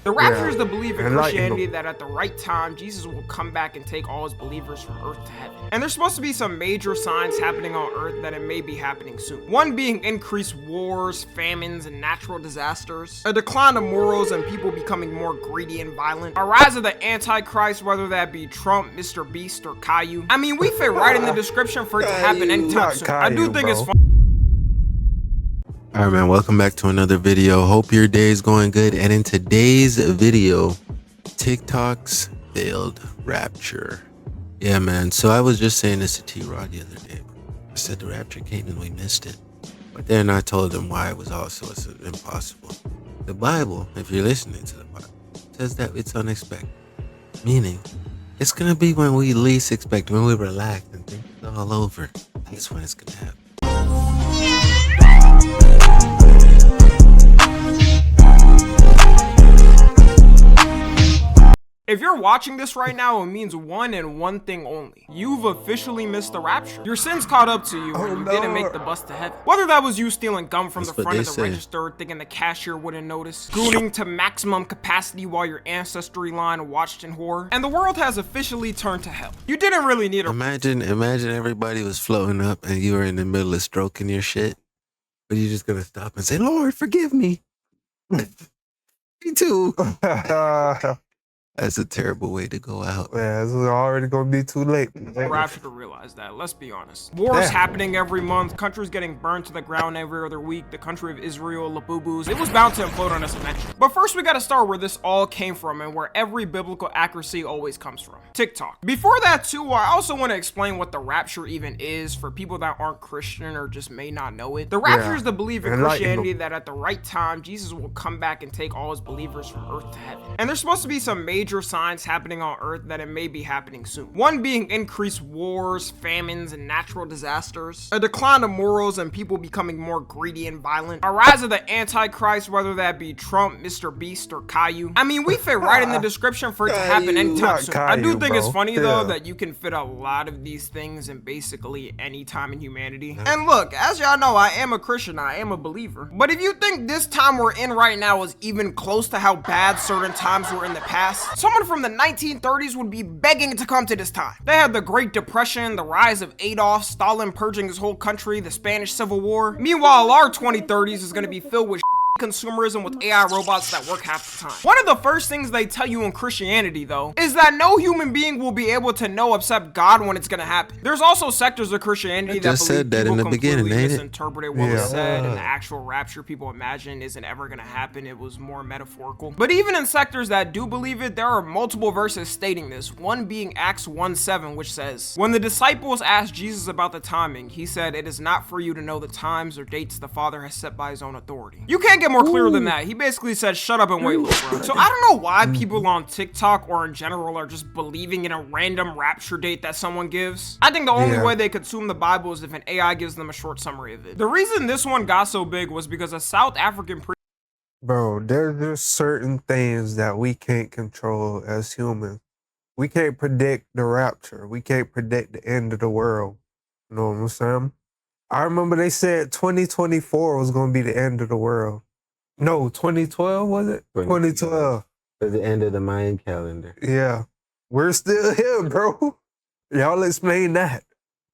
The rapture is the belief in Christianity that at the right time, Jesus will come back and take all his believers from earth to heaven. And there's supposed to be some major signs happening on earth that it may be happening soon. One being increased wars, famines, and natural disasters. A decline of morals and people becoming more greedy and violent. A rise of the Antichrist, whether that be Trump, Mr. Beast, or Caillou. I mean, we fit right in the description for it to happen anytime soon. I do think it's fun. Alright man, welcome back to another video. Hope your day is going good. And in today's video, TikTok's failed rapture. Yeah man, so I was just saying this to T-Rod the other day. I said the rapture came and we missed it. But then I told him why it was also impossible. The Bible, if you're listening to the Bible, says that it's unexpected. Meaning, it's gonna be when we least expect, when we relax and think it's all over. That's when it's gonna happen. If you're watching this right now, it means one and one thing only. You've officially missed the rapture. Your sins caught up to you and you didn't make the bus to heaven. Whether that was you stealing gum from the front of the register, thinking the cashier wouldn't notice, scooting to maximum capacity while your ancestry line watched in horror, and the world has officially turned to hell. You didn't really need a— Imagine everybody was floating up and you were in the middle of stroking your shit, but you're just gonna stop and say, Lord, forgive me. Me too. That's a terrible way to go out. Yeah, it's already gonna be too late. Rapture to realize that, let's be honest. Wars happening every month, countries getting burned to the ground every other week, the country of Israel, Labubus. It was bound to implode on us eventually. But first we gotta start where this all came from and where every biblical accuracy always comes from. TikTok. Before that too, I also want to explain what the rapture even is for people that aren't Christian or just may not know it. The rapture is the belief in Christianity that at the right time, Jesus will come back and take all his believers from earth to heaven. And there's supposed to be some major signs happening on earth that it may be happening soon. One being increased wars, famines, and natural disasters. A decline of morals and people becoming more greedy and violent. A rise of the Antichrist, whether that be Trump, Mr. Beast, or Caillou. I mean, we fit right in the description for it to happen anytime soon. I do think it's funny though that you can fit a lot of these things in basically any time in humanity. And look, as y'all know, I am a Christian, I am a believer. But if you think this time we're in right now is even close to how bad certain times were in the past, someone from the 1930s would be begging to come to this time. They had the Great Depression, the rise of Adolf, Stalin purging his whole country, the Spanish Civil War. Meanwhile, our 2030s is going to be filled with consumerism with AI robots that work half the time. One of the first things they tell you in Christianity though is that no human being will be able to know except God when it's gonna happen. There's also sectors of Christianity that believe people in the beginning misinterpreted what was said and the actual rapture people imagine isn't ever gonna happen. It was more metaphorical. But even in sectors that do believe it, there are multiple verses stating this, one being Acts 1:7, which says, when the disciples asked Jesus about the timing, he said, it is not for you to know the times or dates the Father has set by his own authority. You can't get more clear than that. He basically said, shut up and wait, little bro. So I don't know why people on TikTok or in general are just believing in a random rapture date that someone gives. I think the only way they consume the Bible is if an AI gives them a short summary of it. The reason this one got so big was because a South African Bro, there's just certain things that we can't control as humans. We can't predict the rapture. We can't predict the end of the world. You know what I'm saying? I remember they said 2024 was going to be the end of the world. No, 2012 was it? 2012. For the end of the Mayan calendar. Yeah. We're still here, bro. Y'all explain that.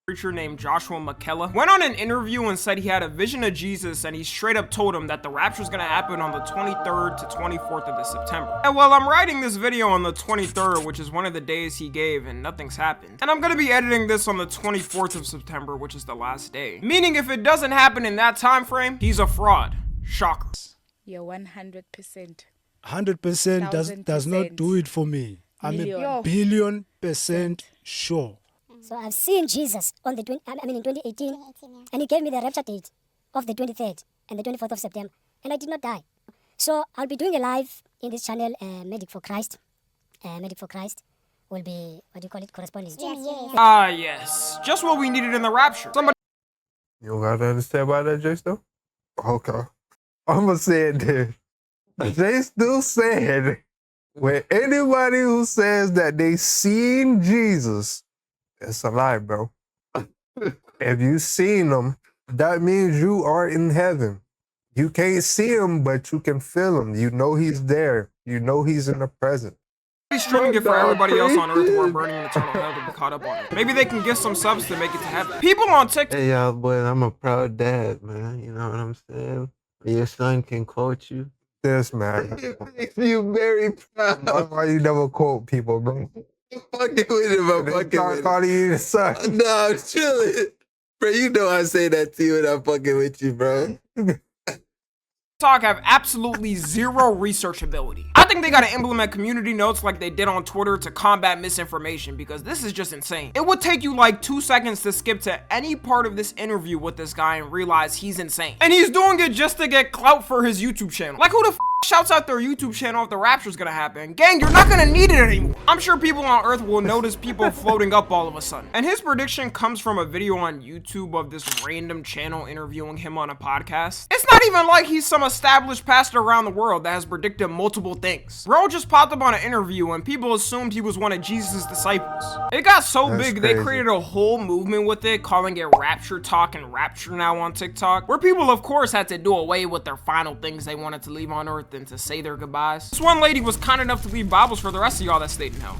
Preacher named Joshua McKellar went on an interview and said he had a vision of Jesus and he straight up told him that the rapture is going to happen on the 23rd to 24th of this September. And well, I'm writing this video on the 23rd, which is one of the days he gave, and nothing's happened. And I'm going to be editing this on the 24th of September, which is the last day. Meaning if it doesn't happen in that time frame, he's a fraud. Shocker. You're 100%. 100% does not do it for me. I'm a billion% sure. So I've seen Jesus on the in 2018, and he gave me the rapture date of the 23rd and the 24th of September, and I did not die. So I'll be doing a live in this channel, Medic for Christ. Medic for Christ will be, what do you call it, corresponding. Yes. Just what we needed in the rapture. Somebody. You don't got nothing to say about that, Jay Still? Okay. I'm going to say it there. Jay Still said, when anybody who says that they seen Jesus, it's a lie, bro. If you seen him, that means you are in heaven. You can't see him, but you can feel him. You know he's there. You know he's in the present. He's streaming it for everybody else on Earth who are burning in eternal hell to be caught up on it. Maybe they can get some subs to make it to heaven. People on TikTok. Hey, y'all, boy, I'm a proud dad, man. You know what I'm saying? Your son can quote you. This man. It makes you very proud. That's why you never quote people, bro. I'm fucking with him. I'm fucking with him. Calling you the son. No, I'm chilling. Bro, you know I say that to you when I'm fucking with you, bro. Have absolutely zero researchability. I think they gotta implement community notes like they did on Twitter to combat misinformation, because this is just insane. It would take you like 2 seconds to skip to any part of this interview with this guy and realize he's insane. And he's doing it just to get clout for his YouTube channel. Like, who the f shouts out their YouTube channel if the rapture's gonna happen? Gang, you're not gonna need it anymore. I'm sure people on Earth will notice people floating up all of a sudden. And his prediction comes from a video on YouTube of this random channel interviewing him on a podcast. It's not even like he's some established pastor around the world that has predicted multiple things. Bro just popped up on an interview and people assumed he was one of Jesus' disciples. It got so big they created a whole movement with it, calling it Rapture Talk and Rapture Now on TikTok, where people of course had to do away with their final things they wanted to leave on Earth and to say their goodbyes. This one lady was kind enough to leave Bibles for the rest of y'all that stayed in hell.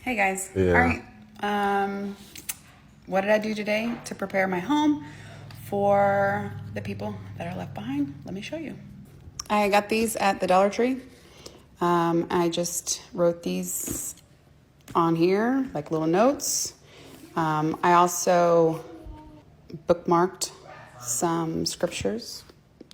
Hey guys. Yeah. All right. What did I do today to prepare my home for the people that are left behind? Let me show you. I got these at the Dollar Tree. I just wrote these on here, like little notes. I also bookmarked some scriptures.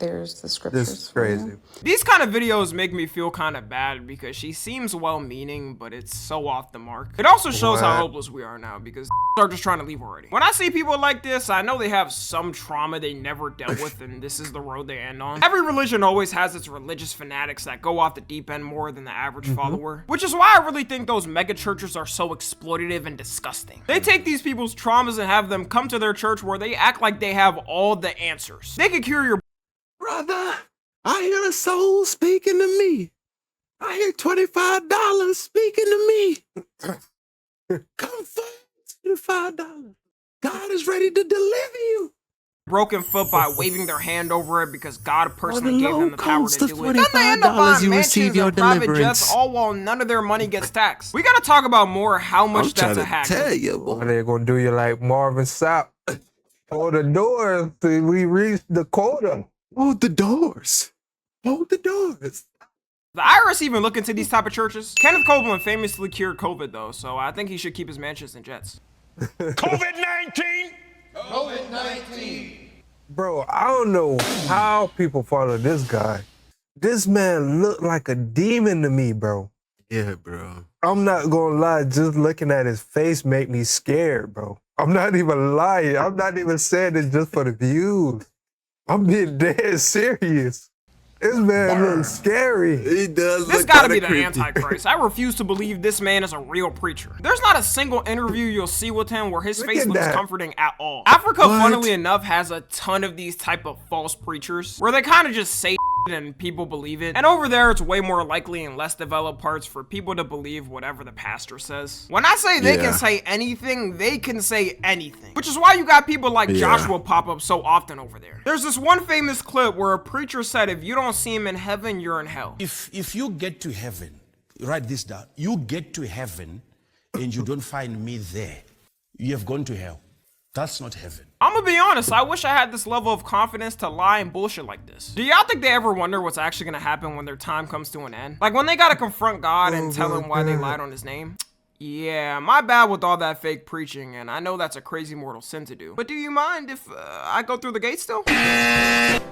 There's the scriptures. This is crazy. These kind of videos make me feel kind of bad because she seems well-meaning, but it's so off the mark. It also shows how hopeless we are now because are just trying to leave already. When I see people like this, I know they have some trauma they never dealt with and this is the road they end on. Every religion always has its religious fanatics that go off the deep end more than the average follower, which is why I really think those mega churches are so exploitative and disgusting. They take these people's traumas and have them come to their church where they act like they have all the answers. They can cure your Brother, I hear a soul speaking to me. I hear $25 speaking to me. Come forward, $25. God is ready to deliver you. broken foot by waving their hand over it because God personally gave them the power to do it. Then they end up buying mansions and private jets, all while none of their money gets taxed. We gotta talk about more how much that's a hack. Tell you, boy. They're gonna do you like Marvin Sapp. Hold the doors till we reach the quota. Hold the doors. Hold the doors. The IRS even look into these type of churches. Kenneth Copeland famously cured COVID though, so I think he should keep his mansions and jets. COVID-19! COVID-19! Bro, I don't know how people follow this guy. This man looked like a demon to me, bro. Yeah, bro. I'm not gonna lie, just looking at his face make me scared, bro. I'm not even lying. I'm not even saying it just for the views. I'm being dead serious. This man looks scary. He does. This gotta be the Antichrist. I refuse to believe this man is a real preacher. There's not a single interview you'll see with him where his face looks comforting at all. Africa, funnily enough, has a ton of these type of false preachers where they kind of just say and people believe it. And over there, it's way more likely in less developed parts for people to believe whatever the pastor says. When I say they can say anything, they can say anything. Which is why you got people like Joshua pop up so often over there. There's this one famous clip where a preacher said, if you don't see him in heaven, you're in hell. If you get to heaven, write this down. You get to heaven and you don't find me there, you have gone to hell. That's not heaven. I'm gonna be honest, I wish I had this level of confidence to lie and bullshit like this. Do y'all think they ever wonder what's actually gonna happen when their time comes to an end? Like when they gotta confront God and tell him why they lied on his name? Yeah, my bad with all that fake preaching, and I know that's a crazy mortal sin to do. But do you mind if I go through the gate still? That's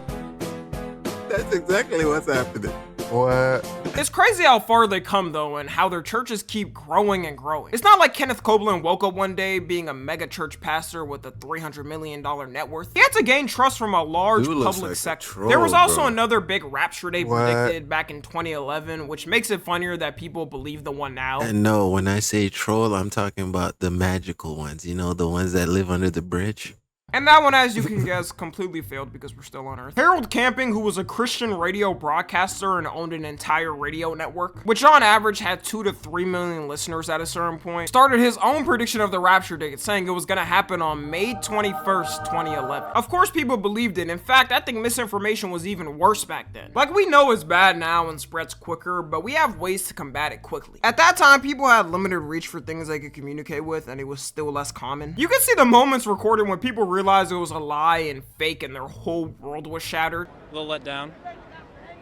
exactly what's happening. What? It's crazy how far they come though and how their churches keep growing and growing. It's not like Kenneth Copeland woke up one day being a mega church pastor with a $300 million net worth. He had to gain trust from a large public sector. There was also another big rapture they predicted back in 2011, which makes it funnier that people believe the one now. And no, when I say troll, I'm talking about the magical ones, you know, the ones that live under the bridge. And that one, as you can guess, completely failed because we're still on Earth. Harold Camping, who was a Christian radio broadcaster and owned an entire radio network, which on average had 2 to 3 million listeners at a certain point, started his own prediction of the rapture date, saying it was gonna happen on May 21st, 2011. Of course, people believed it. In fact, I think misinformation was even worse back then. Like, we know it's bad now and spreads quicker, but we have ways to combat it quickly. At that time, people had limited reach for things they could communicate with, and it was still less common. You can see the moments recorded when people realized it was a lie and fake and their whole world was shattered. A little let down.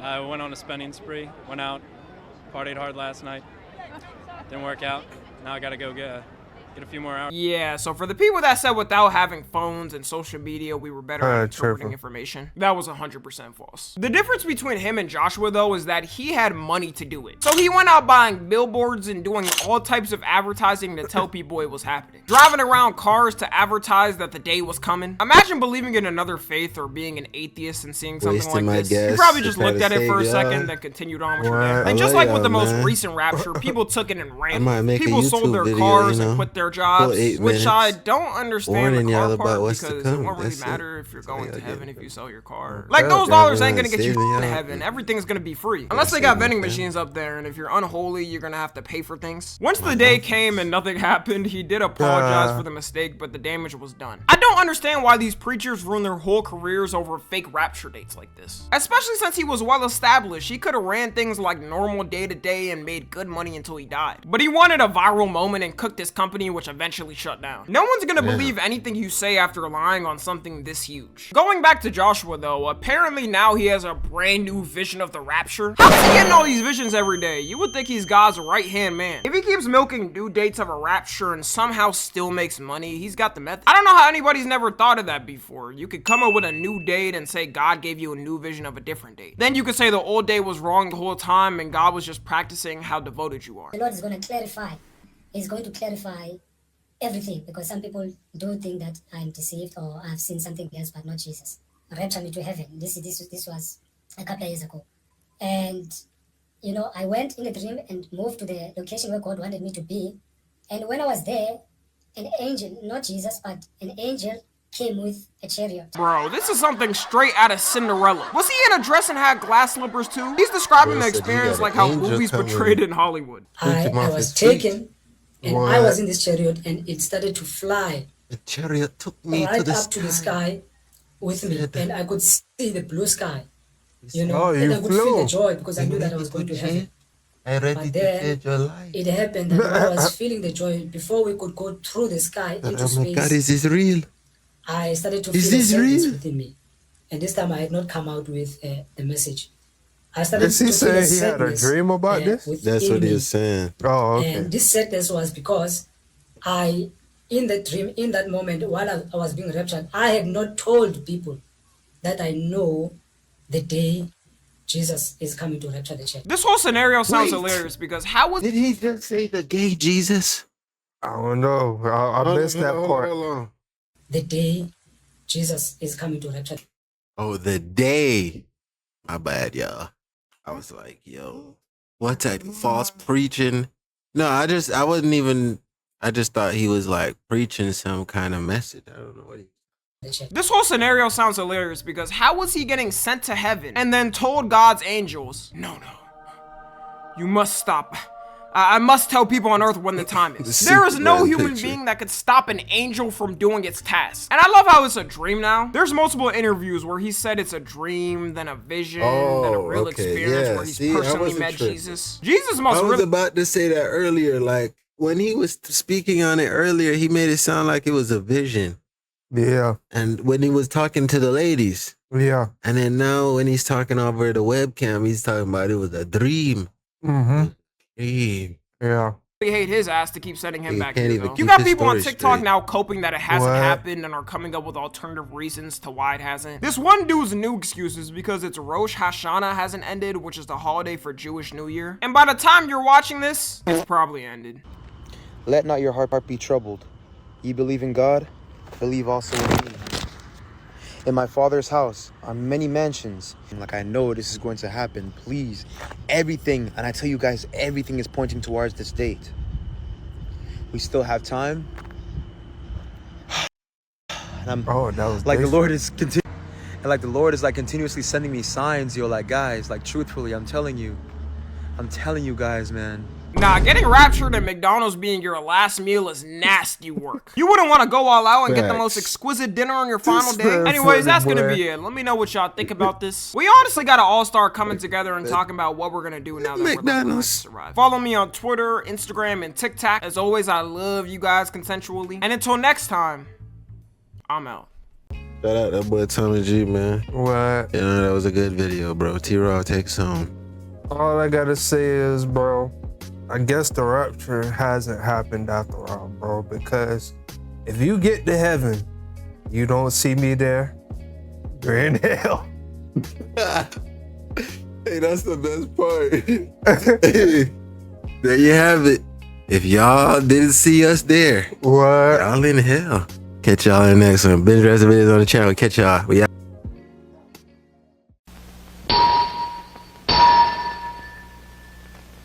I went on a spending spree, went out, partied hard last night. Didn't work out. Now I gotta go get a few more hours. Yeah, so for the people that said without having phones and social media, we were better at interpreting information, that was 100% false. The difference between him and Joshua, though, is that he had money to do it. So he went out buying billboards and doing all types of advertising to tell people it was happening. Driving around cars to advertise that the day was coming. Imagine believing in another faith or being an atheist and seeing something like this. You probably just looked at it for a second, then continued on with your day. And just like with the most recent rapture, people took it and ran. People sold their cars and quit their jobs, which I don't understand the car part, because it won't really matter if you're going to heaven if you sell your car. Like, those dollars ain't gonna get you to heaven. Everything's gonna be free. Unless they got vending machines up there, and if you're unholy, you're gonna have to pay for things. Once the day came and nothing happened, he did apologize for the mistake, but the damage was done. I don't understand why these preachers ruin their whole careers over fake rapture dates like this. Especially since he was well established. He could have ran things like normal day to day and made good money until he died. But he wanted a viral moment and cooked his company, which eventually shut down. No one's gonna believe anything you say after lying on something this huge. Going back to Joshua, though, apparently now he has a brand new vision of the rapture. How's he getting all these visions every day? You would think he's God's right-hand man. If he keeps milking due dates of a rapture and somehow still makes money, he's got the method. I don't know how anybody's never thought of that before. You could come up with a new date and say God gave you a new vision of a different date. Then you could say the old date was wrong the whole time and God was just practicing how devoted you are. The Lord is going to clarify. He's going to clarify everything, because some people do think that I'm deceived or I've seen something else but not Jesus. Rapture me to heaven. This was a couple of years ago. And, you know, I went in a dream and moved to the location where God wanted me to be. And when I was there, an angel, not Jesus, but an angel came with a chariot. Bro, this is something straight out of Cinderella. Was he in a dress and had glass slippers too? He's describing the experience like how movies portrayed in Hollywood. I was taken, and I was in this chariot, and it started to fly. The chariot took me right to the up to the sky with me, and I could see the blue sky. You know, Oh, and you I could feel flew. the joy because I knew that I was going to heaven. I ready But to then change your life. it happened that when I was feeling the joy, before we could go through the sky into Oh my God, space, is this real? I started to Is feel a this sadness real? within me. And this time I had not come out with the message. I started Is he to feel a saying he had a sadness, dream about this? within That's what me. he's saying. Oh, okay. And this sadness was because in the dream, in that moment, while I was being raptured, I had not told people that I know the day Jesus is coming to rapture the church. This whole scenario sounds Wait. hilarious because how was Did he just say the gay Jesus? I don't know. I missed that part. The day Jesus is coming to rapture. Oh, the day. My bad, y'all. I was like, yo, what type of false preaching? No, I just thought he was like preaching some kind of message. I don't know what he. This whole scenario sounds hilarious because how was he getting sent to heaven and then told God's angels, no, you must stop. I must tell people on earth when the time is. There is no human being that could stop an angel from doing its task. And I love how it's a dream now. There's multiple interviews where he said it's a dream, then a vision, then a real experience where he's personally met Jesus. Jesus must I was really... about to say that earlier. Like, when he was speaking on it earlier, he made it sound like it was a vision. Yeah. And when he was talking to the ladies. Yeah. And then now when he's talking over the webcam, he's talking about it was a dream. Mm-hmm. Dream. Yeah. They hate his ass to keep sending him He back can't here, even though. keep You got his people on story TikTok straight. now coping that it hasn't What? happened and are coming up with alternative reasons to why it hasn't. This one dude's new excuse is because it's Rosh Hashanah hasn't ended, which is the holiday for Jewish New Year. And by the time you're watching this, it's probably ended. Let not your heart be troubled. Ye believe in God, believe also in me. In my Father's house are many mansions. Like, I know this is going to happen. Please, everything, and I tell you guys, everything is pointing towards this date. We still have time. And that was like the Lord is like continuously sending me signs, yo. Like, guys, like truthfully, I'm telling you guys, man. Nah, getting raptured and McDonald's being your last meal is nasty work. You wouldn't want to go all out and get the most exquisite dinner on your final day. Anyways, that's gonna be it. Let me know what y'all think about this. We honestly got an all-star coming together and talking about what we're gonna do now that we're living life to survive. Follow me on Twitter, Instagram, and TikTok. As always, I love you guys consensually. And until next time, I'm out. Shout out that boy Tommy G, man. What? You know, that was a good video, bro. T-Raw takes home. All I gotta say is, bro, I guess the rapture hasn't happened after all, bro, because if you get to heaven, you don't see me there, you're in hell. Hey, that's the best part. Hey, there you have it. If y'all didn't see us there, what? Y'all in hell. Catch y'all in the next one. Binge rest of videos on the channel. Catch y'all. We out.